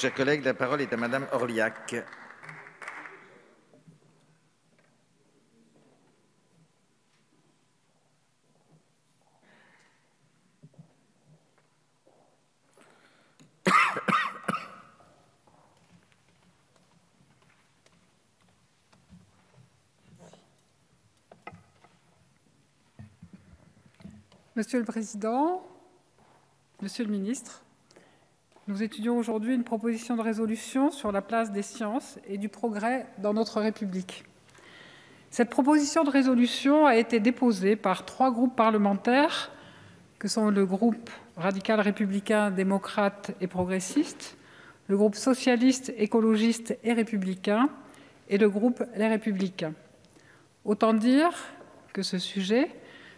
Chers collègues, la parole est à Madame Orliac. Monsieur le Président, Monsieur le Ministre, nous étudions aujourd'hui une proposition de résolution sur la place des sciences et du progrès dans notre République. Cette proposition de résolution a été déposée par 3 groupes parlementaires, que sont le groupe radical républicain, démocrate et progressiste, le groupe socialiste, écologiste et républicain et le groupe Les Républicains. Autant dire que ce sujet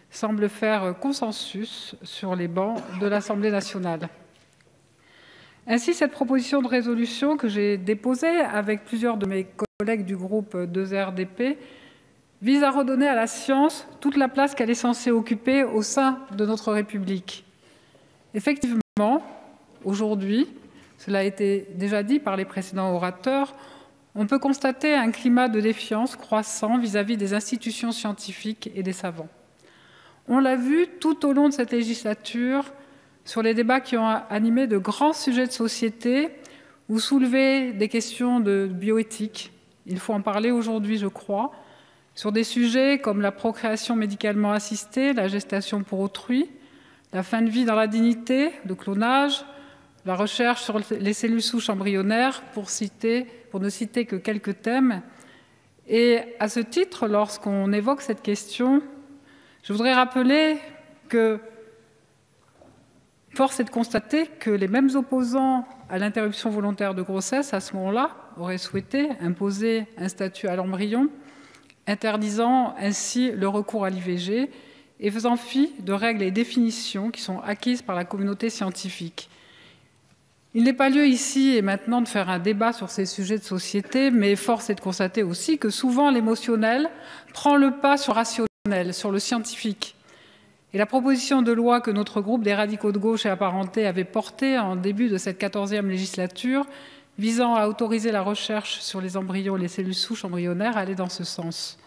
semble faire consensus sur les bancs de l'Assemblée nationale. Ainsi, cette proposition de résolution que j'ai déposée avec plusieurs de mes collègues du groupe 2RDP vise à redonner à la science toute la place qu'elle est censée occuper au sein de notre République. Effectivement, aujourd'hui, cela a été déjà dit par les précédents orateurs, on peut constater un climat de défiance croissant vis-à-vis des institutions scientifiques et des savants. On l'a vu tout au long de cette législature sur les débats qui ont animé de grands sujets de société ou soulevé des questions de bioéthique. Il faut en parler aujourd'hui, je crois, sur des sujets comme la procréation médicalement assistée, la gestation pour autrui, la fin de vie dans la dignité, le clonage, la recherche sur les cellules souches embryonnaires, pour ne citer que quelques thèmes. Et à ce titre, lorsqu'on évoque cette question, je voudrais rappeler que force est de constater que les mêmes opposants à l'interruption volontaire de grossesse, à ce moment-là, auraient souhaité imposer un statut à l'embryon, interdisant ainsi le recours à l'IVG et faisant fi de règles et définitions qui sont acquises par la communauté scientifique. Il n'est pas lieu ici et maintenant de faire un débat sur ces sujets de société, mais force est de constater aussi que souvent l'émotionnel prend le pas sur le rationnel, sur le scientifique. Et la proposition de loi que notre groupe des radicaux de gauche et apparentés avait portée en début de cette 14e législature, visant à autoriser la recherche sur les embryons et les cellules souches embryonnaires, allait dans ce sens.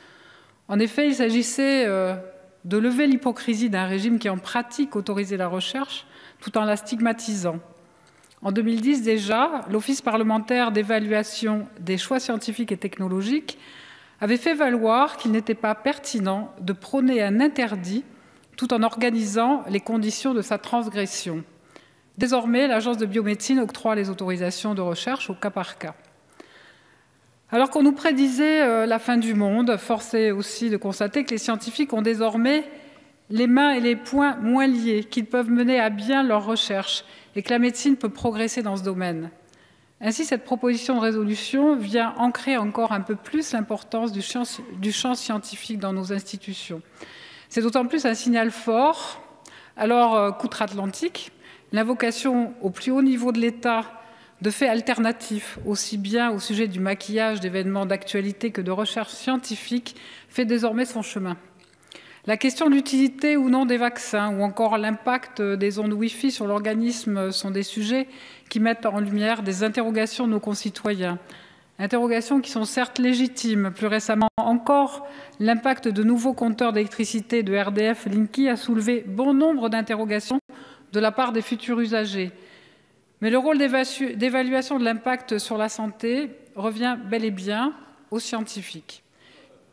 En effet, il s'agissait de lever l'hypocrisie d'un régime qui en pratique autorisait la recherche tout en la stigmatisant. En 2010 déjà, l'Office parlementaire d'évaluation des choix scientifiques et technologiques avait fait valoir qu'il n'était pas pertinent de prôner un interdit tout en organisant les conditions de sa transgression. Désormais, l'Agence de biomédecine octroie les autorisations de recherche au cas par cas. Alors qu'on nous prédisait la fin du monde, force est aussi de constater que les scientifiques ont désormais les mains et les poings moins liés, qu'ils peuvent mener à bien leurs recherches et que la médecine peut progresser dans ce domaine. Ainsi, cette proposition de résolution vient ancrer encore un peu plus l'importance du champ scientifique dans nos institutions. C'est d'autant plus un signal fort, alors qu'outre-Atlantique, l'invocation au plus haut niveau de l'État de faits alternatifs, aussi bien au sujet du maquillage d'événements d'actualité que de recherche scientifique, fait désormais son chemin. La question de l'utilité ou non des vaccins, ou encore l'impact des ondes Wi-Fi sur l'organisme sont des sujets qui mettent en lumière des interrogations de nos concitoyens. Interrogations qui sont certes légitimes. Plus récemment encore, l'impact de nouveaux compteurs d'électricité de RDF Linky a soulevé bon nombre d'interrogations de la part des futurs usagers. Mais le rôle d'évaluation de l'impact sur la santé revient bel et bien aux scientifiques.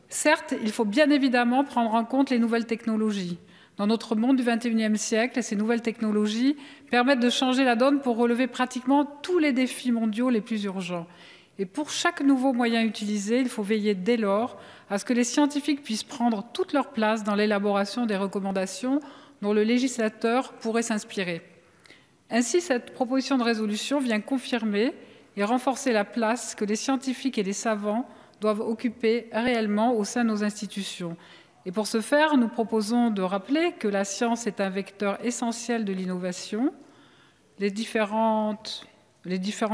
Certes, il faut bien évidemment prendre en compte les nouvelles technologies. Dans notre monde du XXIe siècle, ces nouvelles technologies permettent de changer la donne pour relever pratiquement tous les défis mondiaux les plus urgents. Et pour chaque nouveau moyen utilisé, il faut veiller dès lors à ce que les scientifiques puissent prendre toute leur place dans l'élaboration des recommandations dont le législateur pourrait s'inspirer. Ainsi, cette proposition de résolution vient confirmer et renforcer la place que les scientifiques et les savants doivent occuper réellement au sein de nos institutions. Et pour ce faire, nous proposons de rappeler que la science est un vecteur essentiel de l'innovation. Les différentes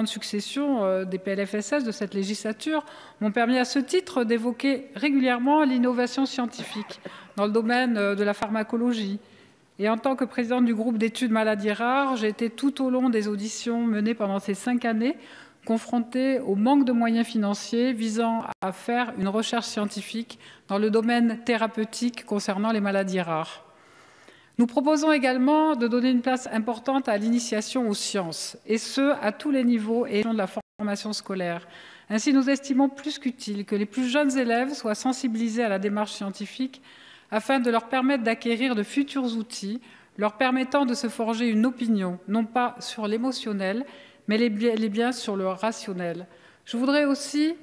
successions des PLFSS de cette législature m'ont permis à ce titre d'évoquer régulièrement l'innovation scientifique dans le domaine de la pharmacologie, Et en tant que présidente du groupe d'études maladies rares, j'ai été tout au long des auditions menées pendant ces 5 années confrontée au manque de moyens financiers visant à faire une recherche scientifique dans le domaine thérapeutique concernant les maladies rares. Nous proposons également de donner une place importante à l'initiation aux sciences, et ce, à tous les niveaux et de la formation scolaire. Ainsi, nous estimons plus qu'utile que les plus jeunes élèves soient sensibilisés à la démarche scientifique afin de leur permettre d'acquérir de futurs outils, leur permettant de se forger une opinion, non pas sur l'émotionnel, mais bien sur le rationnel. Je voudrais aussi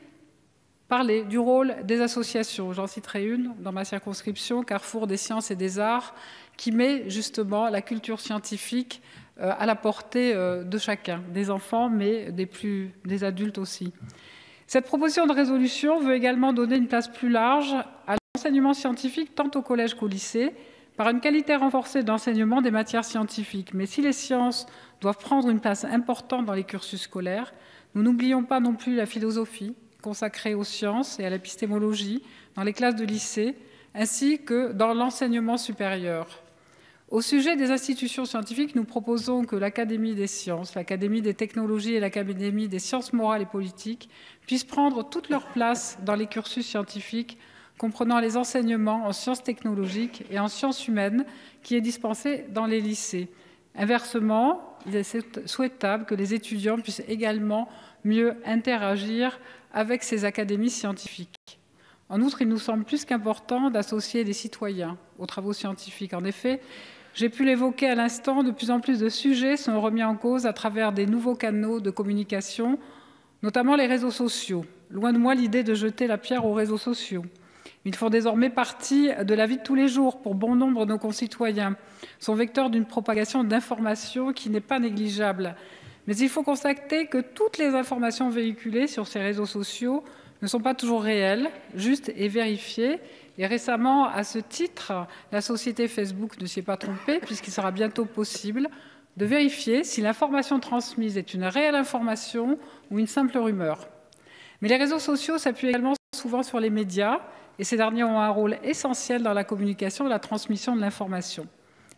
parler du rôle des associations. J'en citerai une dans ma circonscription, Carrefour des sciences et des arts, qui met justement la culture scientifique à la portée de chacun, des enfants, mais des adultes aussi. Cette proposition de résolution veut également donner une place plus large à l'enseignement scientifique, tant au collège qu'au lycée, par une qualité renforcée d'enseignement des matières scientifiques. Mais si les sciences doivent prendre une place importante dans les cursus scolaires, nous n'oublions pas non plus la philosophie consacrée aux sciences et à l'épistémologie dans les classes de lycée, ainsi que dans l'enseignement supérieur. Au sujet des institutions scientifiques, nous proposons que l'Académie des sciences, l'Académie des technologies et l'Académie des sciences morales et politiques puissent prendre toute leur place dans les cursus scientifiques, comprenant les enseignements en sciences technologiques et en sciences humaines qui est dispensé dans les lycées. Inversement, il est souhaitable que les étudiants puissent également mieux interagir avec ces académies scientifiques. En outre, il nous semble plus qu'important d'associer les citoyens aux travaux scientifiques. En effet, j'ai pu l'évoquer à l'instant, de plus en plus de sujets sont remis en cause à travers des nouveaux canaux de communication, notamment les réseaux sociaux. Loin de moi l'idée de jeter la pierre aux réseaux sociaux. Ils font désormais partie de la vie de tous les jours pour bon nombre de nos concitoyens, sont vecteurs d'une propagation d'informations qui n'est pas négligeable. Mais il faut constater que toutes les informations véhiculées sur ces réseaux sociaux ne sont pas toujours réelles, justes et vérifiées. Et récemment, à ce titre, la société Facebook ne s'y est pas trompée, puisqu'il sera bientôt possible de vérifier si l'information transmise est une réelle information ou une simple rumeur. Mais les réseaux sociaux s'appuient également souvent sur les médias, et ces derniers ont un rôle essentiel dans la communication et la transmission de l'information.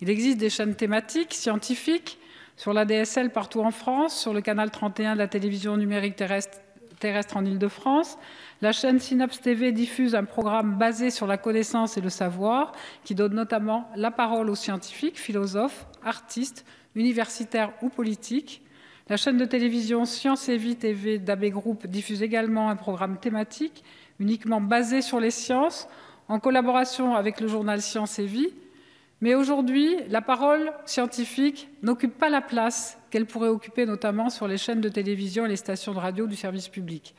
Il existe des chaînes thématiques, scientifiques, sur l'ADSL partout en France, sur le canal 31 de la télévision numérique terrestre en Île-de-France. La chaîne Synapse TV diffuse un programme basé sur la connaissance et le savoir, qui donne notamment la parole aux scientifiques, philosophes, artistes, universitaires ou politiques. La chaîne de télévision Science et Vie TV d'AB Group diffuse également un programme thématique uniquement basé sur les sciences, en collaboration avec le journal Science et Vie. Mais aujourd'hui, la parole scientifique n'occupe pas la place qu'elle pourrait occuper, notamment sur les chaînes de télévision et les stations de radio du service public.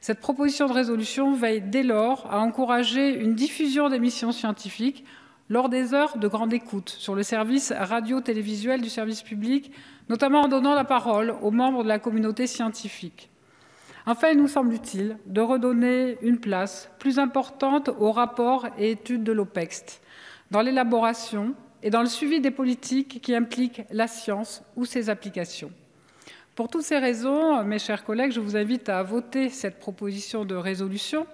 Cette proposition de résolution veille dès lors à encourager une diffusion d'émissions scientifiques lors des heures de grande écoute sur le service radio-télévisuel du service public, notamment en donnant la parole aux membres de la communauté scientifique. Enfin, il nous semble utile de redonner une place plus importante aux rapports et études de l'OPEXT, dans l'élaboration et dans le suivi des politiques qui impliquent la science ou ses applications. Pour toutes ces raisons, mes chers collègues, je vous invite à voter cette proposition de résolution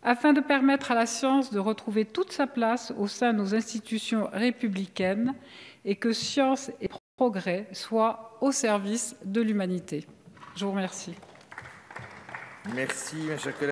afin de permettre à la science de retrouver toute sa place au sein de nos institutions républicaines et que science et progrès soient au service de l'humanité. Je vous remercie. Merci, mes chers collègues.